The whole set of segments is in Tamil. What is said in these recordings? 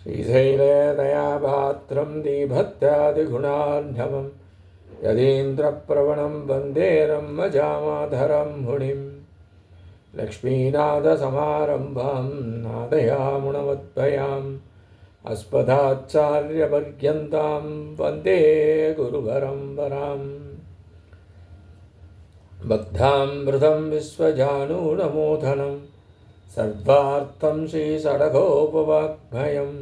श्रीशैलदयापात्रं दीभत्यादिगुणार्णवं यतीन्द्रप्रवणं वन्दे रम्मजामाधरं मुनिं लक्ष्मीनाथसमारम्भां नादयामुणमद्भयाम् अस्मदाचार्यपर्यन्तां वन्दे गुरुपरम्पराम् बद्धामृतं विश्वजानूनमोदनं सर्वार्थं श्रीषडगोपवाग्भयं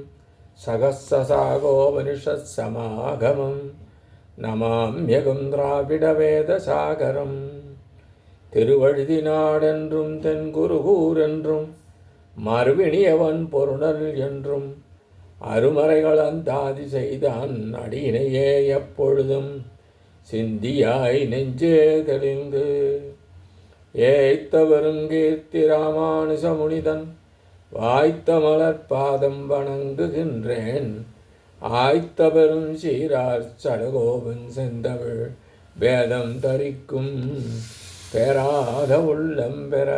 सहस्रसागोपनिषत्समागमं नमाम्यगं द्राविडवेदसागरं திருவழுதினாடென்றும் தென்குருகூரென்றும் மறுவினியவன் பொருணல் என்றும் அருமறைகள் அந்தாதி செய்தான் அடியினையே எப்பொழுதும் சிந்தியாய் நெஞ்சே தெளிந்து ஏய்த்த வருங்கீர்த்தி ராமானுசமுனிதன் வாய்த்த மலர்பாதம் வணங்குகின்றேன் ஆய்த்த பெரும் சீரார் சடகோபன் செந்தமிழ் வேதம் தரிக்கும் பெறாத உள்ளம் பெற.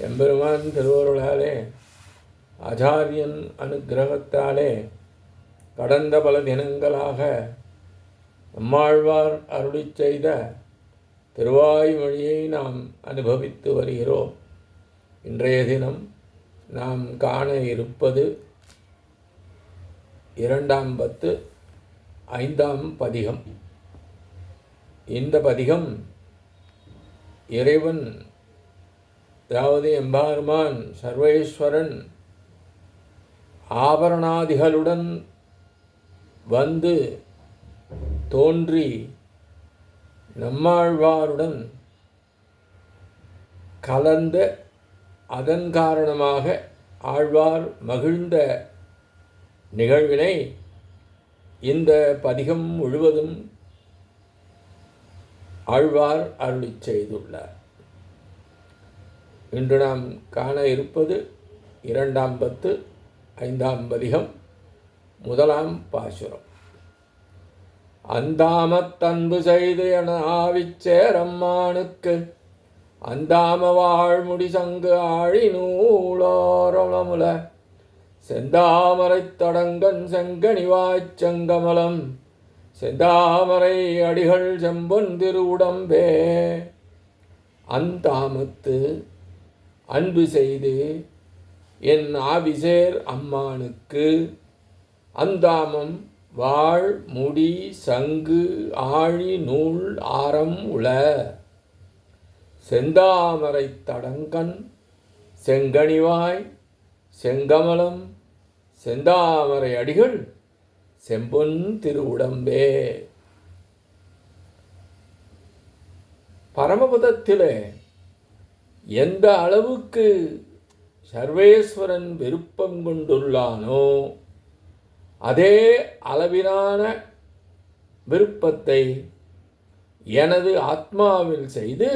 எம்பெருமான் திருவருளாலே ஆச்சாரியன் அனுக்கிரகத்தாலே கடந்த பல தினங்களாக நம்மாழ்வார் அருளிச் செய்த திருவாய்மொழியை நாம் அனுபவித்து வருகிறோம். இன்றைய தினம் நாம் காண இருப்பது 2ஆம் பத்து 5ஆம் பதிகம். இந்த பதிகம் இறைவன், அதாவது எம்பெருமான் சர்வேஸ்வரன் ஆபரணாதிகளுடன் வந்து தோன்றி நம்மாழ்வாருடன் கலந்த அதன் காரணமாக ஆழ்வார் மகிழ்ந்த நிகழ்வினை இந்த பதிகம் முழுவதும் ஆழ்வார் அருளிச் செய்துள்ளார். இன்று நாம் காண இருப்பது 2ஆம் பத்து 5ஆம் பதிகம் 1ஆம் பாசுரம். அந்தாமத்தன்பு செய்து என ஆவிச்சேரம்மானுக்கு அந்தாம வாழ்முடி சங்கு ஆழி நூலோரமுல செந்தாமரைத் தடங்கன் செங்கனிவாய்ச் செங்கமலம் செந்தாமரை அடிகள் செம்பொன் திருவுடம்பே. அந்தாமத்து அன்பு செய்து என் ஆவிசேர் அம்மானுக்கு அந்தாமம் வாழ் முடி சங்கு ஆழி நூல் ஆரம் உள செந்தாமரை தடங்கன் செங்கனிவாய் செங்கமலம் செந்தாமரை அடிகள் செம்பொன் திருவுடம்பே. பரமபதத்திலே எந்த அளவுக்கு சர்வேஸ்வரன் விருப்பம் கொண்டுள்ளானோ அதே அளவிலான விருப்பத்தை எனது ஆத்மாவில் செய்து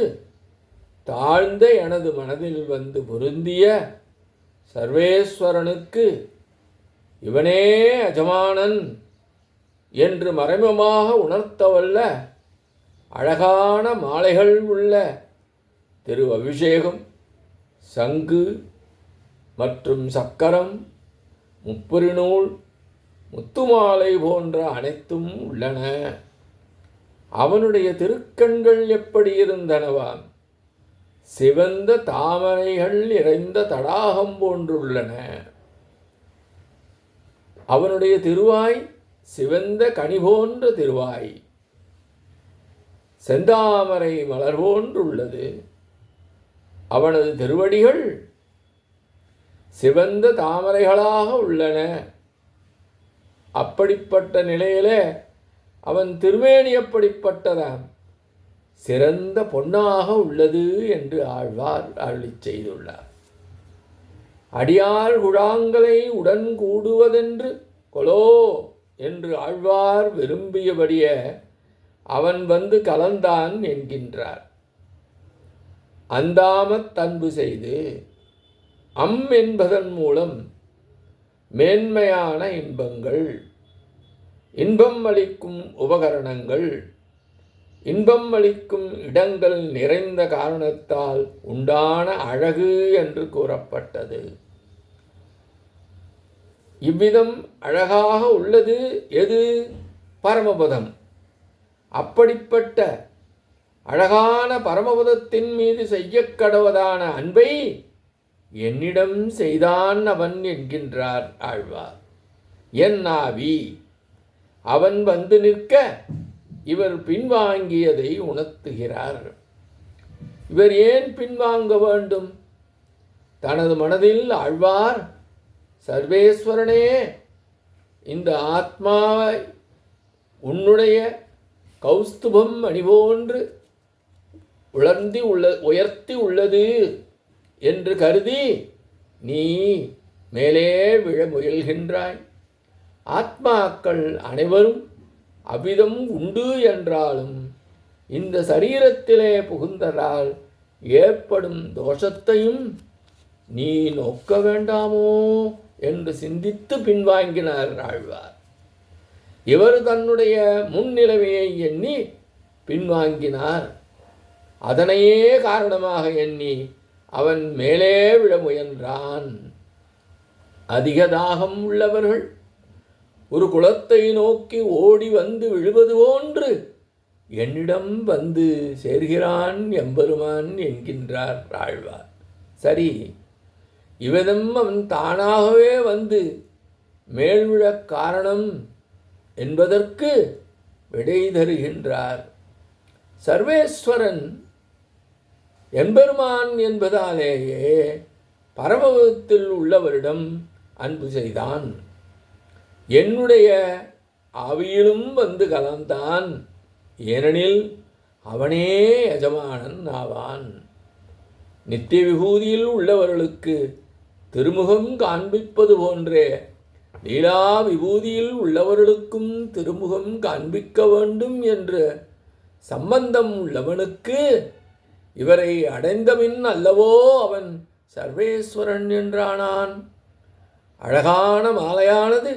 தாழ்ந்த எனது மனதில் வந்து பொருந்திய சர்வேஸ்வரனுக்கு இவனே எஜமானன் என்று மறைமுகமாக உணர்த்தவல்ல அழகான மாலைகள் உள்ள திரு அபிஷேகம், சங்கு மற்றும் சக்கரம், முப்புரிநூல், முத்துமாலை போன்ற அனைத்தும் உள்ளன. அவனுடைய திருக்கண்கள் எப்படி இருந்தனவாம்? சிவந்த தாமரைகள் நிறைந்த தடாகம் போன்றுள்ளன. அவனுடைய திருவாய் சிவந்த கனி போன்ற திருவாய், செந்தாமரை மலர் போன்றுள்ளது. அவனது திருவடிகள் சிவந்த தாமரைகளாக உள்ளன. அப்படிப்பட்ட நிலையிலே அவன் திருமேனி எப்படிப்பட்டதாம்? சிறந்த பொன்னாக உள்ளது என்று ஆழ்வார் அருளிச் செய்துள்ளார். அடியார் குழாங்களை உடன் கூடுவதென்று கொலோ என்று ஆழ்வார் விரும்பியபடியே அவன் வந்து கலந்தான் என்கின்றார். அந்தாமத் அன்பு செய்து என்பதன் மூலம் மேன்மையான இன்பங்கள், இன்பம் அளிக்கும் உபகரணங்கள், இன்பம் அளிக்கும் இடங்கள் நிறைந்த காரணத்தால் உண்டான அழகு என்று கூறப்பட்டது. இவ்விதம் அழகாக உள்ளது எது? பரமபதம். அப்படிப்பட்ட அழகான பரமபதத்தின் மீது செய்யக்கடவதான அன்பை என்னிடம் செய்தான் அவன் என்கின்றார் ஆழ்வார். என் ஆவி அவன் வந்து நிற்க இவர் பின்வாங்கியதை உணர்த்துகிறார். இவர் ஏன் பின்வாங்க வேண்டும்? தனது மனதில் ஆழ்வார், சர்வேஸ்வரனே, இந்த ஆத்மாவை உன்னுடைய கௌஸ்துபம் அணிபோன்று உயர்த்தி உள்ளது என்று கருதி நீ மேலே விழ முயல்கின்றாய். ஆத்மாக்கள் அனைவரும் அவ்விதம் உண்டு என்றாலும் இந்த சரீரத்திலே புகுந்ததால் ஏற்படும் தோஷத்தையும் நீ நோக்க வேண்டாமோ என்று சிந்தித்து பின்வாங்கினார் ஆழ்வார். இவர் தன்னுடைய முன்னிலைமையை எண்ணி பின்வாங்கினார். அதனையே காரணமாக எண்ணி அவன் மேலே விழ முயன்றான். அதிக தாகம் உள்ளவர்கள் ஒரு குளத்தை நோக்கி ஓடி வந்து விழுவது போன்று என்னிடம் வந்து சேர்கிறான் எம்பெருமான் என்கின்றார் ஆழ்வார். சரி, இவ்விதம் அவன் தானாகவே வந்து மேல்விழக் காரணம் என்பதற்கு விடை தருகின்றார். சர்வேஸ்வரன் எம்பெருமான் என்பதாலேயே பரமபதத்தில் உள்ளவரிடம் அன்பு செய்தான். என்னுடைய ஆவியிலும் வந்து கலந்தான். ஏனெனில் அவனே எஜமானன் ஆவான். நித்திய விபூதியில் உள்ளவர்களுக்கு திருமுகம் காண்பிப்பது போன்றே லீலா விபூதியில் உள்ளவர்களுக்கும் திருமுகம் காண்பிக்க வேண்டும் என்று சம்பந்தம் உள்ளவனுக்கு இவரை அடைந்தபின் அல்லவோ அவன் சர்வேஸ்வரன் என்றானான். அழகான மாலையானது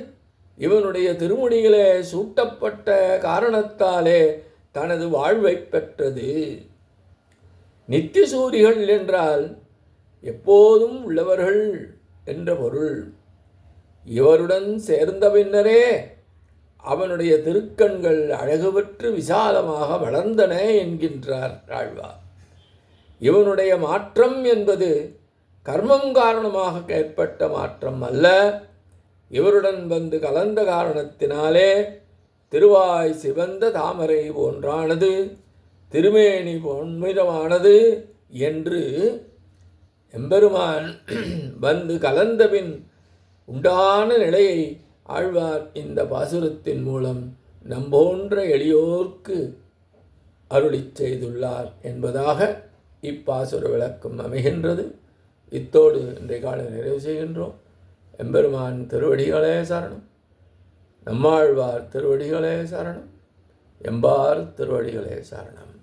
இவனுடைய திருமுடிகளே சூட்டப்பட்ட காரணத்தாலே தனது வாழ்வை பெற்றது. நித்தியசூரிகள் என்றால் எப்போதும் உள்ளவர்கள் என்ற பொருள். இவருடன் சேர்ந்த பின்னரே அவனுடைய திருக்கண்கள் அழகு பெற்று விசாலமாக வளர்ந்தன என்கின்றார் ஆழ்வார். இவனுடைய மாற்றம் என்பது கர்மம் காரணமாக ஏற்பட்ட மாற்றம் அல்ல. இவருடன் வந்து கலந்த காரணத்தினாலே திருவாய் சிவந்த தாமரை போன்றானது, திருமேனி பொன்மிதமானது என்று எம்பெருமான் வந்து கலந்தபின் உண்டான நிலையை ஆழ்வார் இந்த பாசுரத்தின் மூலம் நம்போன்ற எளியோர்க்கு அருளிச் செய்துள்ளார் என்பதாக இப்பாசுர விளக்கம் அமைகின்றது. இத்தோடு இன்றைய காலை நிறைவு செய்கின்றோம். எம்பெருமான் திருவடிகளே சரணம். நம்மாழ்வார் திருவடிகளே சரணம். எம்பார் திருவடிகளே சரணம்.